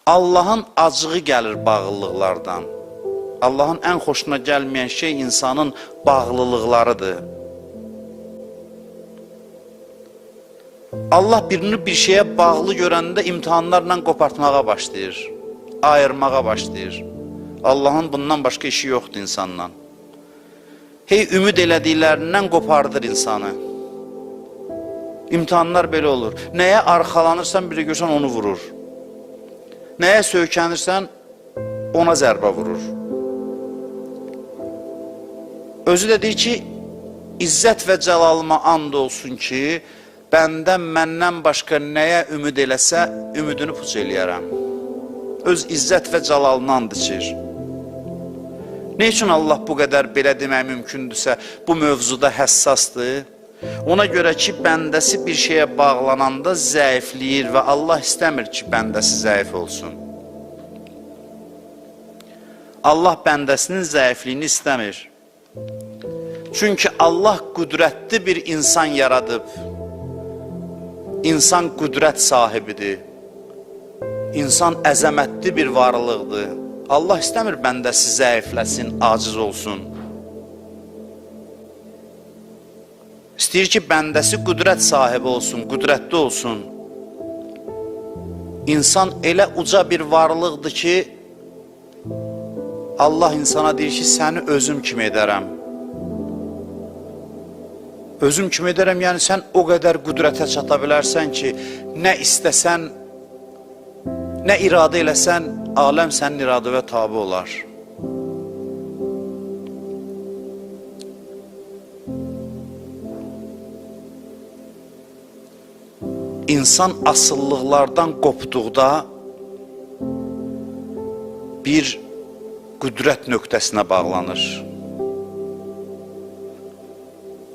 Allahın acığı gəlir bağlılıqlardan. Allahın ən xoşuna gəlməyən şey insanın bağlılıqlarıdır. Allah birini bir şeyə bağlı görəndə imtihanlarla qopartmağa başlayır, ayırmağa başlayır. Allahın bundan başqa işi yoxdur insandan. Hey, ümid elədiklərindən qopardır insanı. İmtihanlar belə olur. Nəyə arxalanırsan, bir də görsən onu vurur. Nəyə söykənirsən, ona zərbə vurur. Özü də deyir ki, İzzət və cəlalıma and olsun ki, bəndən məndən başqa nəyə ümid eləsə, ümidini puç eləyərəm. Öz İzzət və cəlalını and içir. Ne üçün Allah bu qədər belə demək mümkündürsə, bu mövzuda həssasdır? Ona görə ki, bəndəsi bir şeyə bağlananda zəifləyir və Allah istəmir ki, bəndəsi zəif olsun. Allah bəndəsinin zəifliyini istəmir. Çünki Allah qüdrətli bir insan yaradıb. İnsan qüdrət sahibidir. İnsan əzəmətli bir varlıqdır. Allah istəmir bəndəsi zəifləsin, aciz olsun. İstəyir ki, bəndəsi qüdrət sahibi olsun, qüdrətli olsun. İnsan elə uca bir varlıqdır ki, Allah insana deyir ki, səni özüm kimi edərəm. Özüm kimi edərəm, yəni sən o qədər qüdrətə çata bilərsən ki, nə istəsən, nə iradə eləsən, aləm sənin iradə və tabi olar. İnsan asıllıqlardan qopduqda bir qüdrət nöqtəsinə bağlanır.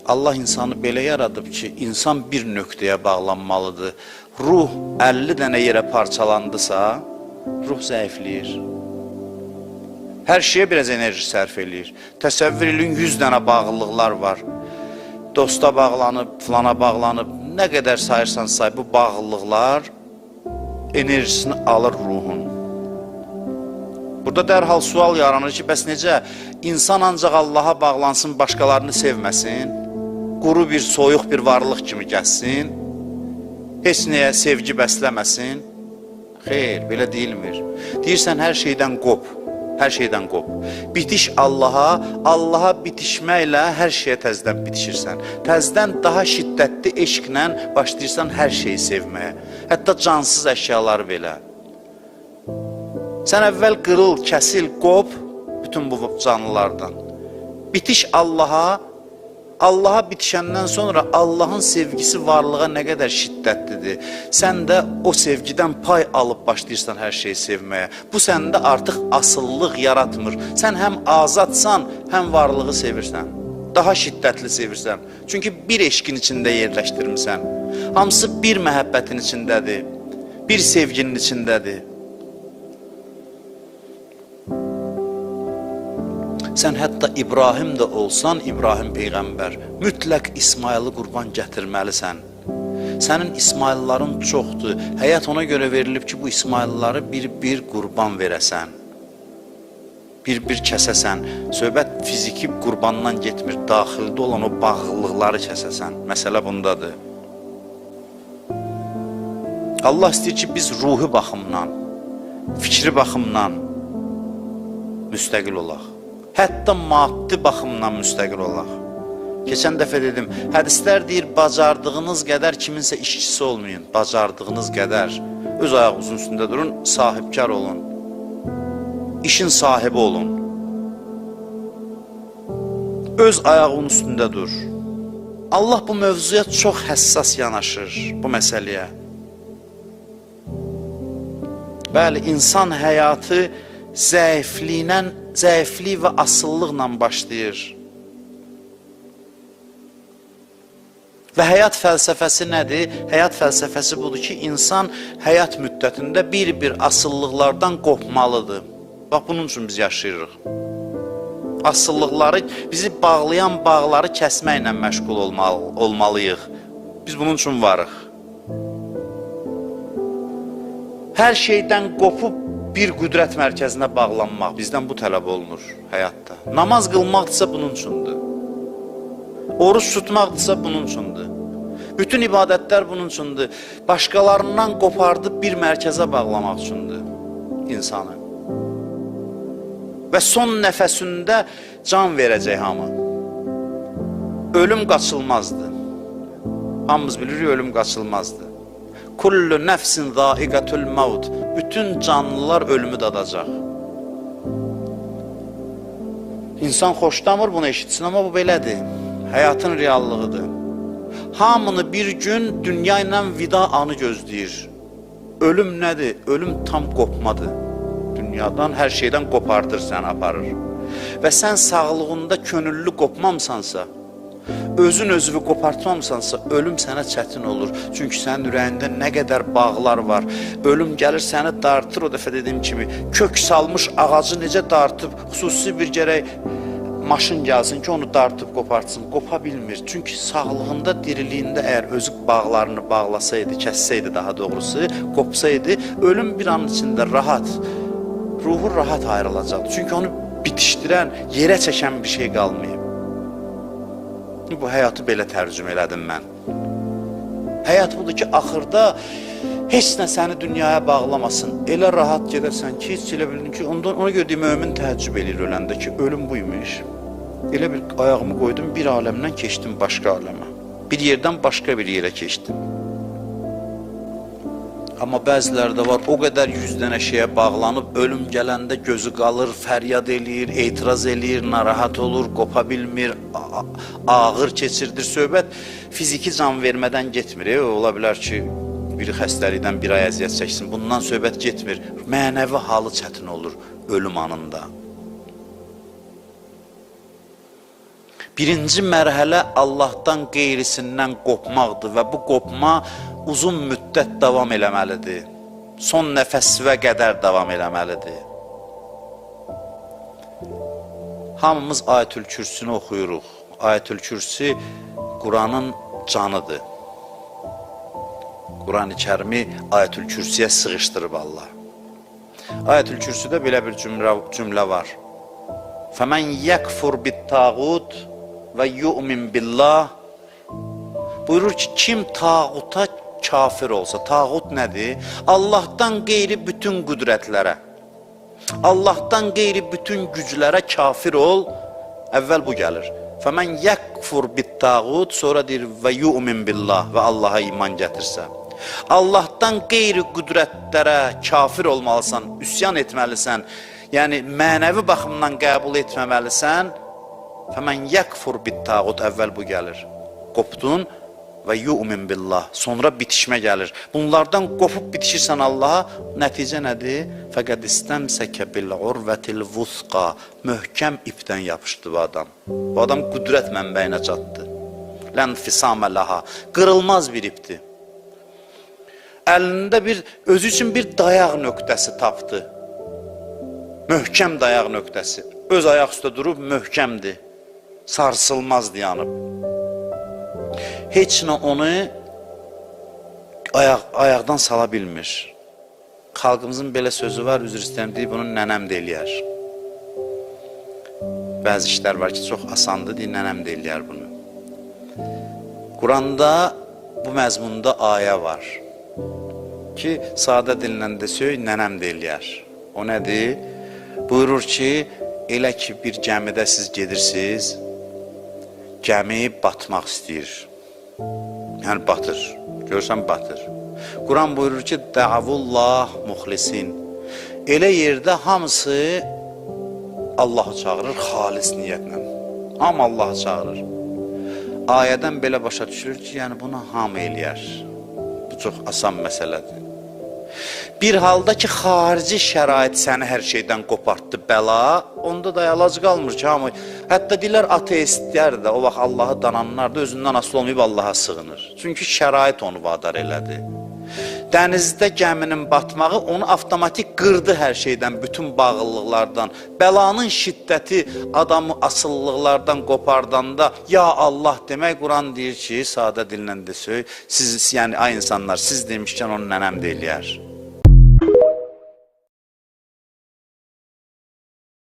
Allah insanı belə yaradıb ki, insan bir nöqtəyə bağlanmalıdır. Ruh 50 dənə yerə parçalandısa, ruh zəifləyir. Hər şeyə biraz enerji sərf eləyir. Təsəvvür edin, 100 dənə bağlılıqlar var. Dosta bağlanıb, filana bağlanıb, nə qədər sayırsan say, bu bağlılıqlar enerjisini alır ruhun. Burada dərhal sual yaranır ki, bəs necə? İnsan ancaq Allaha bağlansın, başqalarını sevməsin, quru bir, soyuq bir varlıq kimi gəlsin, heç nəyə sevgi bəsləməsin. Xeyr, belə deyilmir. Deyirsən, hər şeydən qop, hər şeydən qop. Bitiş Allaha, Allaha bitişməklə hər şeyə təzdən bitişirsən. Təzdən daha şiddətli eşqlə başlayırsan hər şeyi sevməyə. Hətta cansız əşyaları belə. Sən əvvəl qırıl, kəsil, qop bütün bu canlılardan. Bitiş Allaha, Allaha bitişəndən sonra Allahın sevgisi varlığa nə qədər şiddətlidir. Sən də o sevgidən pay alıb başlayırsan hər şeyi sevməyə. Bu səndə artıq asıllıq yaratmır. Sən həm azadsan, həm varlığı sevirsən. Daha şiddətli sevirsən. Çünki bir eşqin içində yerləşdirmirsən. Hamısı bir məhəbbətin içindədir. Bir sevginin içindədir. Sən hətta İbrahim də olsan, İbrahim Peyğəmbər, mütləq İsmayılı qurban gətirməlisən. Sənin İsmayılların çoxdur. Həyat ona görə verilib ki, bu İsmayılları bir-bir qurban verəsən. Bir-bir kəsəsən. Söhbət fiziki qurbandan getmir, daxildə olan o bağlılıqları kəsəsən. Məsələ bundadır. Allah istəyir ki, biz ruhi baxımdan, fikri baxımdan müstəqil olaq. Hətta maddi baxımdan müstəqil olaq. Keçən dəfə dedim, hədislər deyir, bacardığınız qədər kiminsə işçisi olmayın. Bacardığınız qədər. Öz ayağınızın üstündə durun, sahibkar olun. İşin sahibi olun. Öz ayağının üstündə dur. Allah bu mövzuya çox həssas yanaşır, bu məsələyə. Bəli, insan həyatı zəiflik və asıllıqla başlayır. Və həyat fəlsəfəsi nədir? Həyat fəlsəfəsi budur ki, insan həyat müddətində bir-bir asıllıqlardan qopmalıdır. Bax, bunun üçün biz yaşayırıq. Asıllıqları, bizi bağlayan bağları kəsməklə məşğul olmalıyıq. Biz bunun üçün varıq. Hər şeydən qopub bir qüdrət mərkəzinə bağlanmaq bizdən bu tələb olunur həyatda. Namaz qılmaqdırsa bunun üçündür. Oruç tutmaqdırsa bunun üçündür. Bütün ibadətlər bunun üçündür. Başqalarından qopardıb bir mərkəzə bağlamaq üçündür insanı. Və son nəfəsində can verəcək hamı. Ölüm qaçılmazdır. Hamımız bilirik, ölüm qaçılmazdır. Kullu nəfsin zaiqatul maut. Bütün canlılar ölümü dadacaq. İnsan xoşlamır bunu eşitsin, amma bu belədir. Həyatın reallığıdır. Hamını bir gün dünya ilə vida anı gözləyir. Ölüm nədir? Ölüm tam qopmadır. Dünyadan, hər şeydən qopardır səni, aparır. Və sən sağlığında könüllü qopmamsansa, özün özünü qopartmamsansa, ölüm sənə çətin olur. Çünki sənin ürəyində nə qədər bağlar var. Ölüm gəlir səni dartır, o dəfə dediyim kimi. Kök salmış ağacı necə dartıb, xüsusi bir gərək maşın gəlsin ki, onu dartıb qopartsın. Qopa bilmir. Çünki sağlığında, diriliyində əgər özü bağlarını bağlasaydı, kəssəydi daha doğrusu, qopsaydı, ölüm bir an içində rahat, ruhu rahat ayrılacaqdı. Çünki onu bitişdirən, yerə çəkən bir şey qalmayıb. Bu həyatı belə tərcümə elədim mən. Həyat budur ki, axırda heç nə səni dünyaya bağlamasın. Elə rahat gedərsən ki, heç elə bildin ki, ona görə mömin təəccüb eləyir öləndə ki, ölüm buymuş. Elə bir ayağımı qoydum, bir aləmdən keçdim başqa aləmə. Bir yerdən başqa bir yerə keçdim. Amma bəziləri də var, o qədər yüzdənə şeyə bağlanıb, ölüm gələndə gözü qalır, fəryad eləyir, etiraz eləyir, narahat olur, qopa bilmir, ağır keçirdir. Söhbət fiziki can vermədən getmir. Ola bilər ki, bir xəstəlikdən bir ay əziyyət çəksin. Bundan söhbət getmir. Mənəvi halı çətin olur ölüm anında. Birinci mərhələ Allahdan qeyrisindən qopmaqdır və bu qopma uzun müddət davam eləməlidir. Son nəfəsvə qədər davam eləməlidir. Hamımız Ayətül Kürsünü oxuyuruq. Ayətül Kürsü Quranın canıdır. Quran-ı Kərimi Ayətül Kürsüyə sığışdırıb Allah. Ayətül Kürsüdə belə bir cümlə var. Fəmən yəkfur bit-tağut və yu'min billah. Buyurur ki, kim tağuta kafir olsa, tağut nədir? Allahdan qeyri bütün qüdrətlərə, Allahdan qeyri bütün güclərə kafir ol, əvvəl bu gəlir. Fəmən yəkfur bit-tağut, sonra deyir və yu'min billah və Allaha iman gətirsə. Allahdan qeyri qüdrətlərə kafir olmalısan, üsyan etməlisən, yəni mənəvi baxımdan qəbul etməməlisən. Fəmən yəkfur bit-tağut, əvvəl bu gəlir. Qopdun və yu'min billah, sonra bitişmə gəlir. Bunlardan qopub bitişirsən Allaha, nəticə nədir? Fəqəd istəmsəkə bil-urvətil vusqa, möhkəm ipdən yapışdı bu adam. Bu adam qüdrət mənbəyinə çatdı. Lənfisamə laha, qırılmaz bir ipdir. Əlində özü üçün bir dayaq nöqtəsi tapdı. Möhkəm dayaq nöqtəsi. Öz ayaq üstə durub möhkəmdir. Sarsılmazdı yanıb. Heç nə onu ayaqdan sala bilmir. Xalqımızın belə sözü var, üzr istəyirəm deyib, bunu nənəm də eləyər. Bəzi işlər var ki, çox asandır, deyir, nənəm də eləyər bunu. Quranda bu məzmunda ayə var ki, sadə dillə desək, nənəm də eləyər. O nədir? Buyurur ki, elə ki, bir gəmidə siz gedirsiniz, gəmi batmaq istəyir. Yəni batır, görürsən batır. Quran buyurur ki, dəavullah muxlisin. Elə yerdə hamısı Allahı çağırır xalis niyyətlə. Hamı Allahı çağırır. Ayədən belə başa düşülür ki, yəni bunu hamı eləyər. Bu çox asan məsələdir. Bir halda ki, xarici şərait səni hər şeydən qopartdı, bəla, onda da əlac qalmır ki, hamı. Hətta deyirlər, ateistlər də, o vaxt Allahı dananlar da özündən asılı olmayıb Allaha sığınır. Çünki şərait onu vadar elədi. Dənizdə gəminin batmağı onu avtomatik qırdı hər şeydən, bütün bağlılıqlardan. Bəlanın şiddəti adamı asıllıqlardan qopardanda, ya Allah demək, Quran deyir ki, sadə dillə desək, siz, yəni ay insanlar, siz demişkən onu nənəm də eləyər.